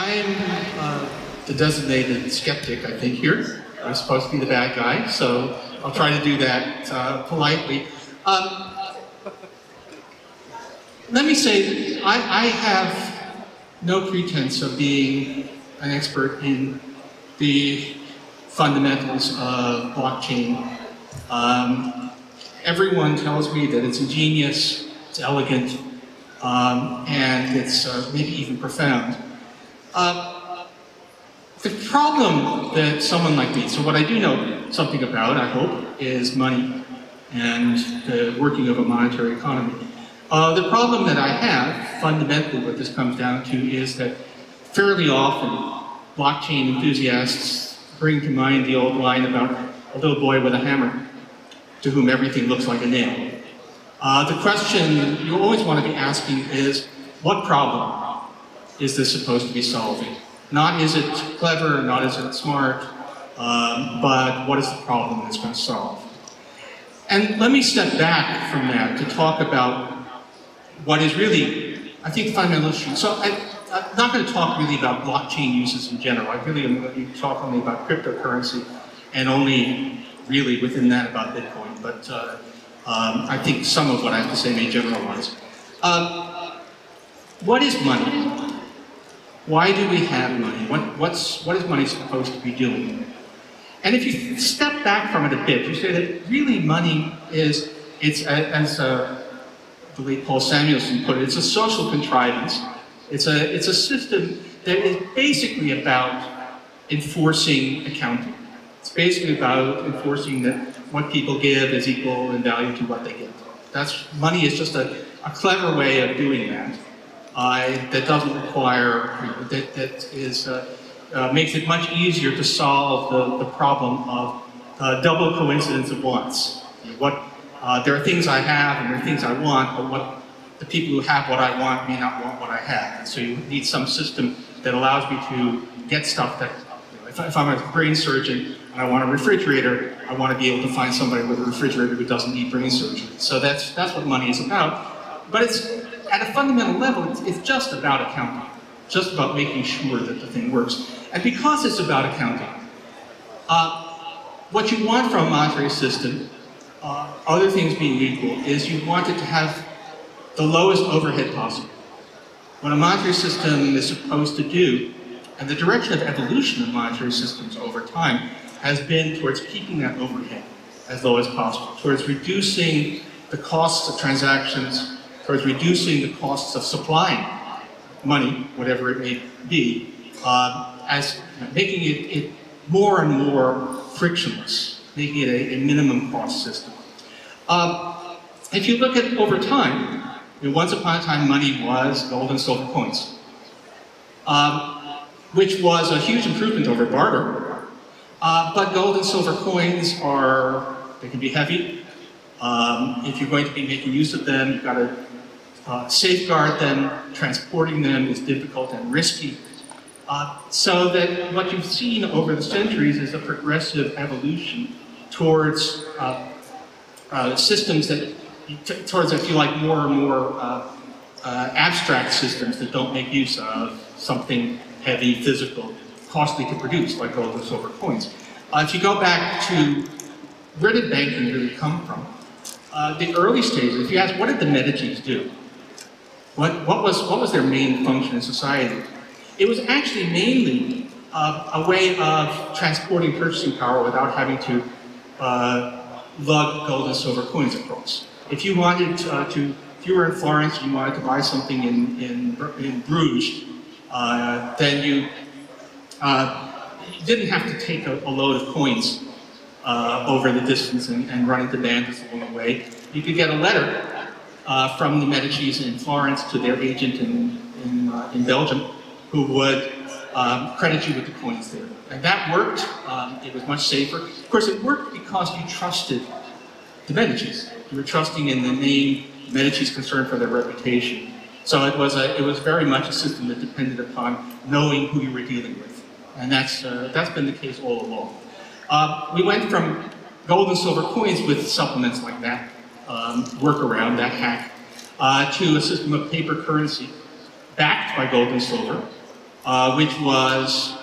I'm the designated skeptic, I think, here. I'm supposed to be the bad guy, so I'll try to do that politely. Let me say, I have no pretense of being an expert in the fundamentals of blockchain. Everyone tells me that it's ingenious, it's elegant, and it's maybe even profound. The problem that someone like me, so what I do know something about, I hope, is money and the working of a monetary economy. The problem that I have, fundamentally what this comes down to, is that fairly often blockchain enthusiasts bring to mind the old line about a little boy with a hammer to whom everything looks like a nail. The question you always want to be asking is, what problem is this supposed to be solving? Not is it clever, not is it smart, but what is the problem it's going to solve? And let me step back from that to talk about what is really, I think, the fundamental issue. So I'm not going to talk really about blockchain uses in general. I really am going to talk only about cryptocurrency and only really within that about Bitcoin. But I think some of what I have to say may generalize. What is money? Why do we have money? What is money supposed to be doing? And if you step back from it a bit, you say that really money is, as the late Paul Samuelson put it, it's a social contrivance. It's a system that is basically about enforcing accounting. It's basically about enforcing that what people give is equal in value to what they get. Money is just a clever way of doing that. That doesn't require, makes it much easier to solve the problem of double coincidence of wants. There are things I have and there are things I want, but the people who have what I want may not want what I have. And so you need some system that allows me to get stuff that, if I'm a brain surgeon and I want a refrigerator, I want to be able to find somebody with a refrigerator who doesn't need brain surgery. So that's what money is about. But it's, at a fundamental level, it's just about accounting. Just about making sure that the thing works. And because it's about accounting, what you want from a monetary system, other things being equal, is you want it to have the lowest overhead possible. What a monetary system is supposed to do, and the direction of evolution of monetary systems over time, has been towards keeping that overhead as low as possible, towards reducing the costs of transactions, towards reducing the costs of supplying money, whatever it may be, as making it more and more frictionless, making it a minimum cost system. If you look at over time, once upon a time money was gold and silver coins, which was a huge improvement over barter. But gold and silver coins they can be heavy. If you're going to be making use of them, you've got to safeguard them. Transporting them is difficult and risky. So that what you've seen over the centuries is a progressive evolution towards systems that, towards, if you like, more and more abstract systems that don't make use of something heavy, physical, costly to produce, like gold and silver coins. If you go back to where did banking really come from? The early stages, if you ask, what did the Medicis do? What was their main function in society? It was actually mainly a way of transporting purchasing power without having to lug gold and silver coins across. If you wanted if you were in Florence and you wanted to buy something in Bruges, then you didn't have to take a load of coins over the distance and run into bandits along the way. You could get a letter from the Medicis in Florence to their agent in Belgium, who would credit you with the coins there. And that worked. It was much safer. Of course, it worked because you trusted the Medicis. You were trusting in the name, Medicis concerned for their reputation. So it was very much a system that depended upon knowing who you were dealing with. And that's been the case all along. We went from gold and silver coins with supplements like that, workaround, that hack, to a system of paper currency backed by gold and silver, which was,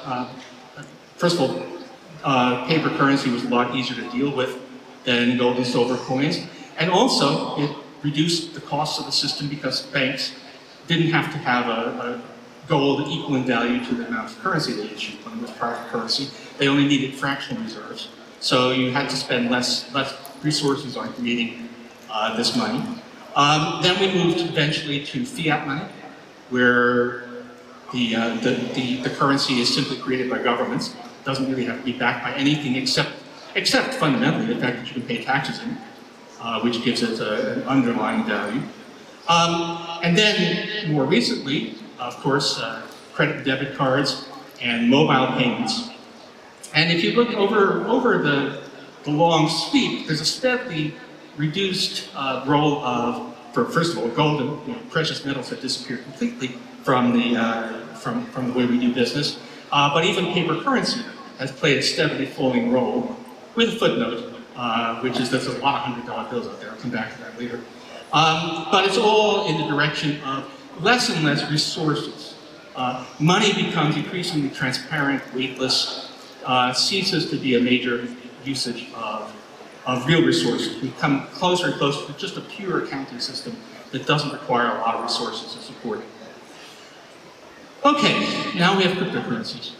first of all, paper currency was a lot easier to deal with than gold and silver coins. And also, it reduced the cost of the system because banks didn't have to have a gold equal in value to the amount of currency they issued when it was private currency. They only needed fractional reserves. So you had to spend less resources on creating this money. Then we moved eventually to fiat money, where the currency is simply created by governments. It doesn't really have to be backed by anything except fundamentally the fact that you can pay taxes in, which gives it an underlying value. And then more recently, of course, credit and debit cards and mobile payments. And if you look over the long sweep, there's a steadily reduced role of, first of all, gold and precious metals have disappeared completely from the way we do business. But even paper currency has played a steadily falling role, with a footnote, which is there's a lot of $100 bills out there. I'll come back to that later. But it's all in the direction of less and less resources. Money becomes increasingly transparent, weightless, ceases to be a major usage of real resources. We come closer and closer to just a pure accounting system that doesn't require a lot of resources to support it. Okay, now we have cryptocurrencies.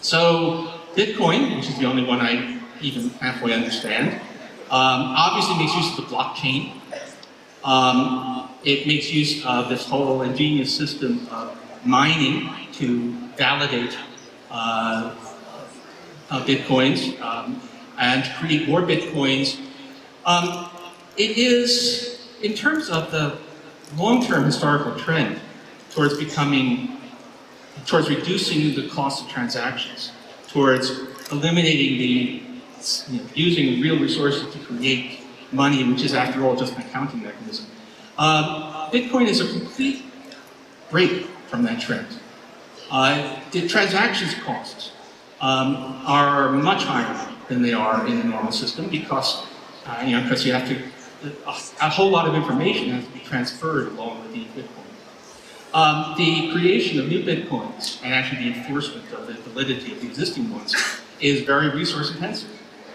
So Bitcoin, which is the only one I even halfway understand, obviously makes use of the blockchain. It makes use of this whole ingenious system of mining to validate Bitcoins and to create more Bitcoins. It is, in terms of the long-term historical trend towards reducing the cost of transactions, towards eliminating the, using real resources to create money, which is after all just an accounting mechanism. Bitcoin is a complete break from that trend. The transactions costs are much higher than they are in the normal system because, because you have to, a whole lot of information has to be transferred along with the Bitcoin. The creation of new Bitcoins and actually the enforcement of the validity of the existing ones is very resource intensive.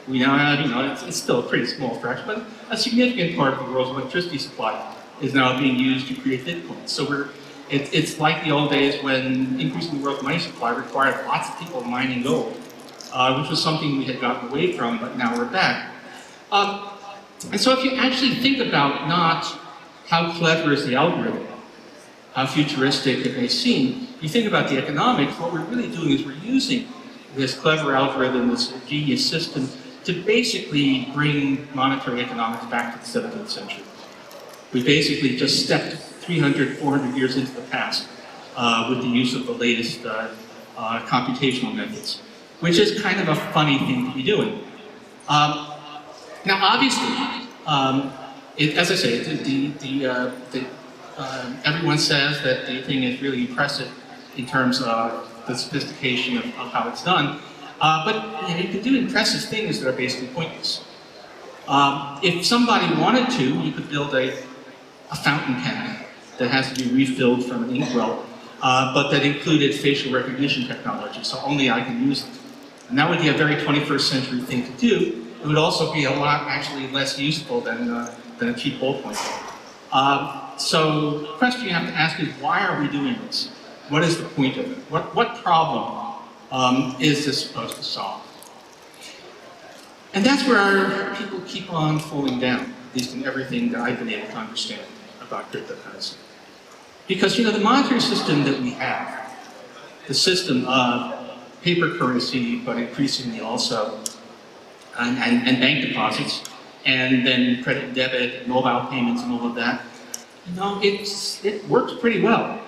We now have, it's still a pretty small fraction, but a significant part of the world's electricity supply is now being used to create Bitcoins. So it's like the old days when increasing the world's money supply required lots of people mining gold, which was something we had gotten away from, but now we're back. And so if you actually think about not how clever is the algorithm, how futuristic it may seem, you think about the economics, what we're really doing is we're using this clever algorithm, this genius system, to basically bring monetary economics back to the 17th century. We basically just stepped 300, 400 years into the past with the use of the latest computational methods, which is kind of a funny thing to be doing. Now, obviously, as I say, everyone says that the thing is really impressive in terms of the sophistication of how it's done. But you can do impressive things that are basically pointless. If somebody wanted to, you could build a fountain pen that has to be refilled from an inkwell, but that included facial recognition technology, so only I can use it. And that would be a very 21st century thing to do. It would also be a lot actually less useful than a cheap ballpoint. So the question you have to ask is, why are we doing this? What is the point of it? What problem is this supposed to solve? And that's where our people keep on falling down, at least in everything that I've been able to understand about cryptocurrency. Because, the monetary system that we have, the system of paper currency, but increasingly also, and bank deposits, and then credit and debit, mobile payments and all of that, it works pretty well.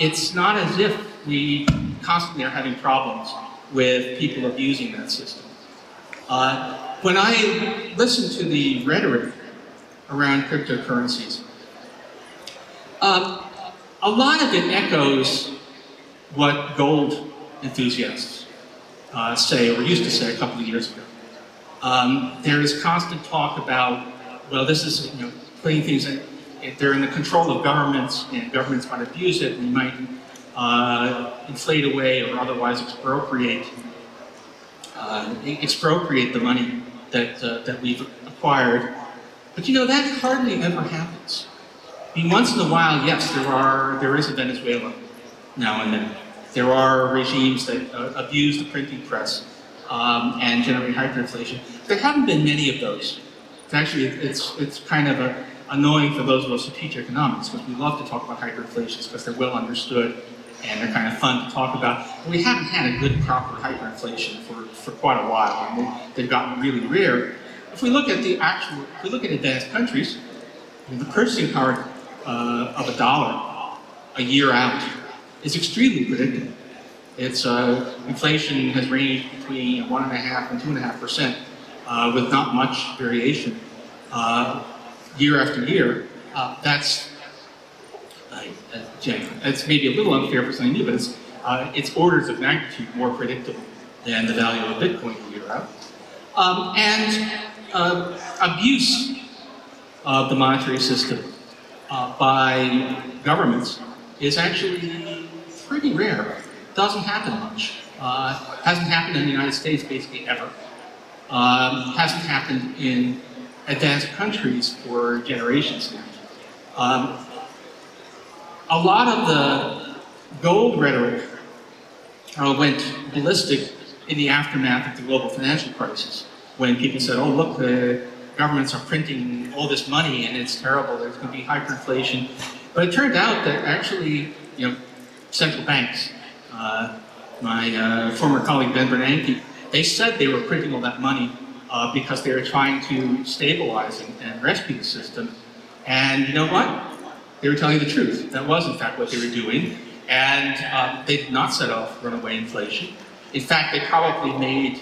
It's not as if we constantly are having problems with people abusing that system. When I listen to the rhetoric around cryptocurrencies, a lot of it echoes what gold enthusiasts say, or used to say a couple of years ago. There is constant talk about, well, this is, putting things in, they're in the control of governments, and governments might abuse it, and inflate away or otherwise expropriate the money that we've acquired. But you know, that hardly ever happens. I mean, once in a while, yes, there is a Venezuela now and then. There are regimes that abuse the printing press and generate hyperinflation. There haven't been many of those. It's kind of annoying for those of us who teach economics, because we love to talk about hyperinflations because they're well understood and they're kind of fun to talk about. But we haven't had a good, proper hyperinflation for quite a while, and they've gotten really rare. If we look at advanced countries, the purchasing power of a dollar a year out is extremely predictable. Its inflation has ranged between 1.5% and 2.5%, with not much variation year after year. It's maybe a little unfair for something new, but it's orders of magnitude more predictable than the value of Bitcoin a year out. Abuse of the monetary system by governments is actually pretty rare. Doesn't happen much. Hasn't happened in the United States basically ever. Hasn't happened in advanced countries for generations now. A lot of the gold rhetoric went ballistic in the aftermath of the global financial crisis, when people said, oh look, the governments are printing all this money and it's terrible, there's going to be hyperinflation. But it turned out that actually, central banks, my former colleague Ben Bernanke, they said they were printing all that money because they were trying to stabilize and rescue the system. And you know what? They were telling the truth. That was, in fact, what they were doing. And they did not set off runaway inflation. In fact, they probably made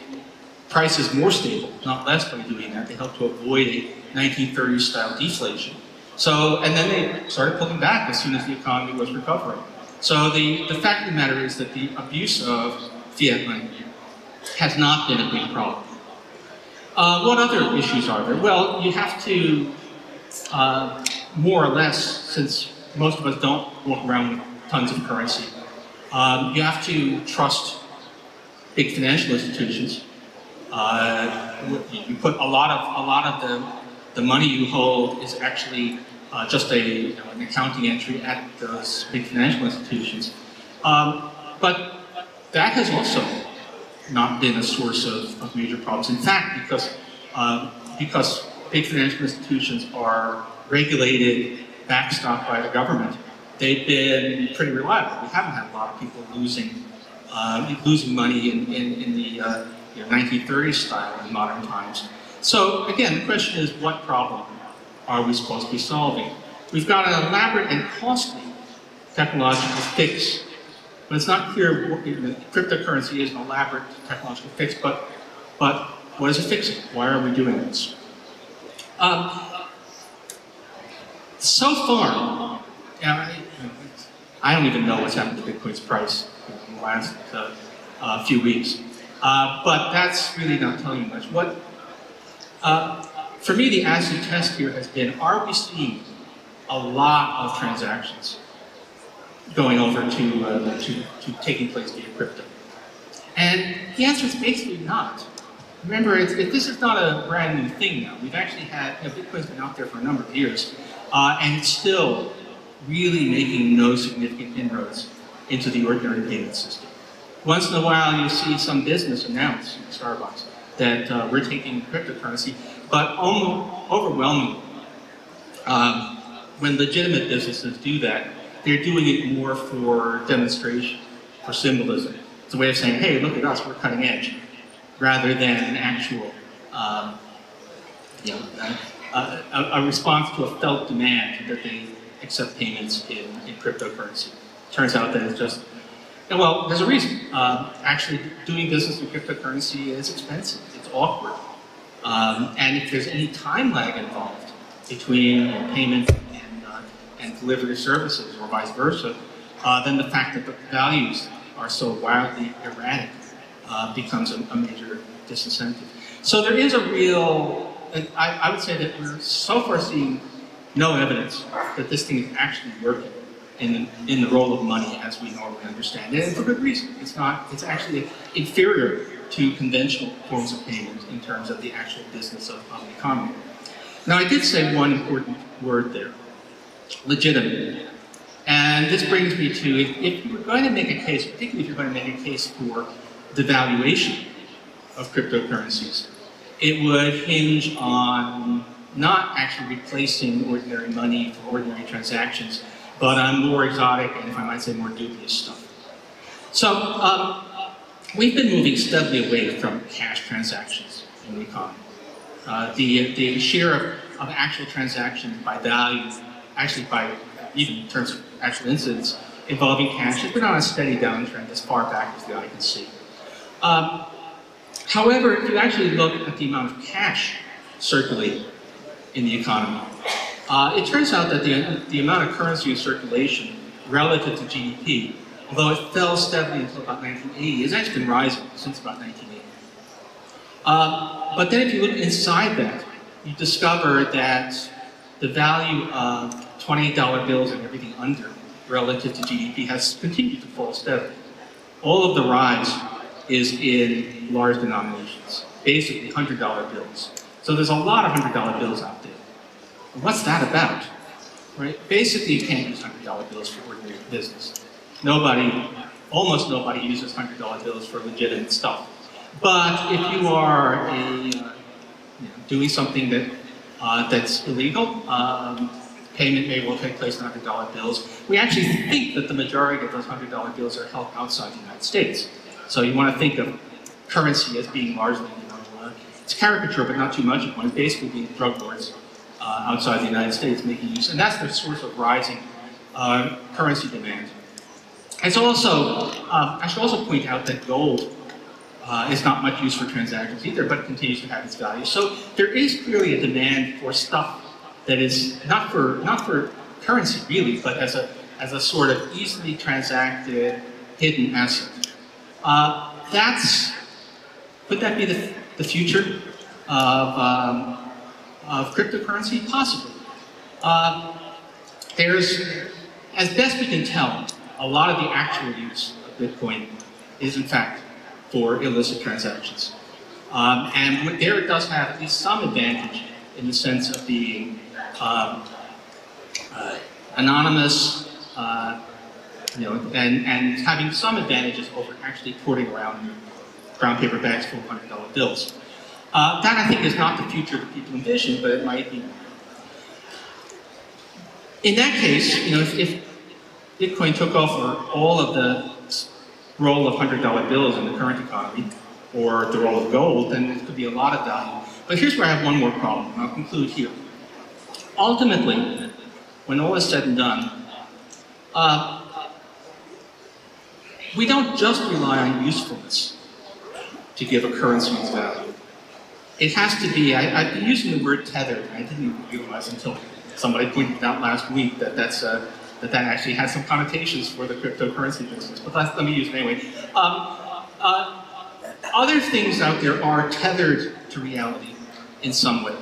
prices more stable, not less, by doing that. They helped to avoid a 1930s style deflation. So, and then they started pulling back as soon as the economy was recovering. So the fact of the matter is that the abuse of fiat money has not been a big problem. What other issues are there? Well, you have to, more or less, since most of us don't walk around with tons of currency, you have to trust big financial institutions. You put a lot of the money you hold is actually just an accounting entry at those big financial institutions. But that has also not been a source of major problems. In fact, because big financial institutions are regulated, backstopped by the government, they've been pretty reliable. We haven't had a lot of people losing money in the 1930s style in modern times. So again, the question is, what problem are we supposed to be solving? We've got an elaborate and costly technological fix, but it's not clear what cryptocurrency is an elaborate technological fix, but what is it fixing? Why are we doing this? So far, I don't even know what's happened to Bitcoin's price in the last few weeks, but that's really not telling you much. For me, the acid test here has been, are we seeing a lot of transactions going over to taking place via crypto? And the answer is basically not. Remember, this is not a brand new thing now. We've actually had, Bitcoin's been out there for a number of years, and it's still really making no significant inroads into the ordinary payment system. Once in a while, you see some business announce, Starbucks, that we're taking cryptocurrency, but overwhelmingly, when legitimate businesses do that, they're doing it more for demonstration, for symbolism. It's a way of saying, hey, look at us, we're cutting edge, rather than an actual, a response to a felt demand that they accept payments in cryptocurrency. Turns out that it's just, well, there's a reason. Actually, doing business in cryptocurrency is expensive, it's awkward. And if there's any time lag involved between payment and delivery of services, or vice versa, then the fact that the values are so wildly erratic becomes a major disincentive. So there is a real, I would say that we're so far seeing no evidence that this thing is actually working. in the role of money as we normally understand it, and for good reason. It's actually inferior to conventional forms of payment in terms of the actual business of the economy. Now, I did say one important word there, legitimate. And this brings me to, if you were going to make a case, particularly if you're going to make a case for the valuation of cryptocurrencies, it would hinge on not actually replacing ordinary money for ordinary transactions, but on more exotic and, if I might say, more dubious stuff. So, we've been moving steadily away from cash transactions in the economy. The share of actual transactions by value, actually by even in terms of actual incidents involving cash, has been on a steady downtrend as far back as the eye can see. However, if you actually look at the amount of cash circulating in the economy, it turns out that the amount of currency in circulation relative to GDP, although it fell steadily until about 1980, has actually been rising since about 1980. But then if you look inside that, you discover that the value of $20 bills and everything under relative to GDP has continued to fall steadily. All of the rise is in large denominations, basically $100 bills. So there's a lot of $100 bills out there. And what's that about? Right? Basically, you can't use $100 bills for ordinary business. Almost nobody uses $100 bills for legitimate stuff. But if you are doing something that's illegal, payment may well take place in $100 bills. We actually think that the majority of those $100 bills are held outside the United States. So you want to think of currency as being largely, it's caricature, but not too much. It's basically being drug lords outside the United States making use, and that's the source of rising currency demand. It's also, I should also point out that gold is not much used for transactions either, but continues to have its value. So there is clearly a demand for stuff that is not for currency really, but as a sort of easily transacted hidden asset. Could that be the future of cryptocurrency? Possibly. There's, as best we can tell, a lot of the actual use of Bitcoin is in fact for illicit transactions. And there it does have at least some advantage in the sense of being anonymous, and having some advantages over actually porting around brown paper bags full of $100 bills. That I think is not the future that people envision, but it might be. In that case, if Bitcoin took over all of the role of $100 bills in the current economy, or the role of gold, then it could be a lot of value. But here's where I have one more problem, and I'll conclude here. Ultimately, when all is said and done, we don't just rely on usefulness to give a currency its value. It has to be, I've been using the word tethered, and I didn't even realize until somebody pointed out last week that that actually has some connotations for the cryptocurrency business, but let me use it anyway. Other things out there are tethered to reality in some way.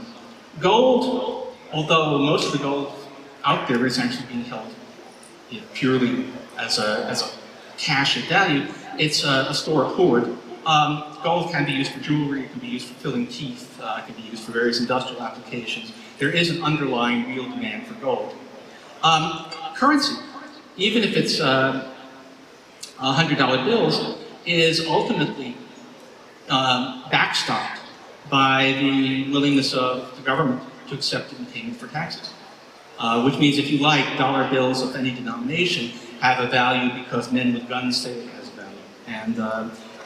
Gold, although most of the gold out there is actually being held purely as a cash at value, it's a store of hoard. Gold can be used for jewelry, it can be used for filling teeth, it can be used for various industrial applications. There is an underlying real demand for gold. Currency, even if it's $100 bills, is ultimately backstopped by the willingness of the government to accept it in payment for taxes. Which means, if you like, dollar bills of any denomination have a value because men with guns say it has a value,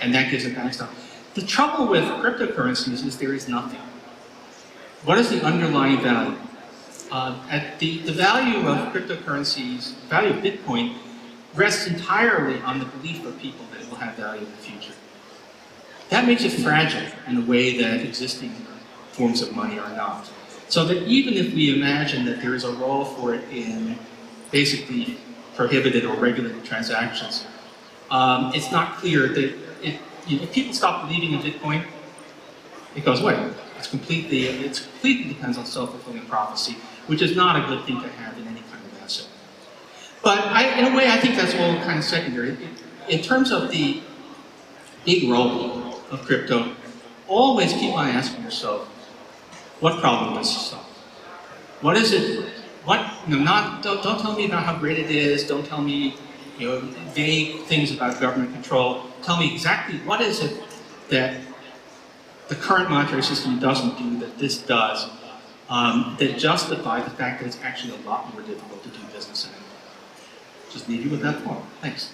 and that gives it backstop. The trouble with cryptocurrencies is there is nothing. What is the underlying value? The value of cryptocurrencies, the value of Bitcoin, rests entirely on the belief of people that it will have value in the future. That makes it fragile in a way that existing forms of money are not. So that even if we imagine that there is a role for it in basically prohibited or regulated transactions, it's not clear that if people stop believing in Bitcoin, it goes away. It completely depends on self-fulfilling prophecy, which is not a good thing to have in any kind of asset. But I in a way, I think that's all kind of secondary. In terms of the big role of crypto, always keep on asking yourself, what problem does it solve? What is it? Don't tell me about how great it is. Don't tell me, vague things about government control. Tell me exactly what is it that the current monetary system doesn't do that this does, that justify the fact that it's actually a lot more difficult to do business in. Just leave you with that thought. Thanks.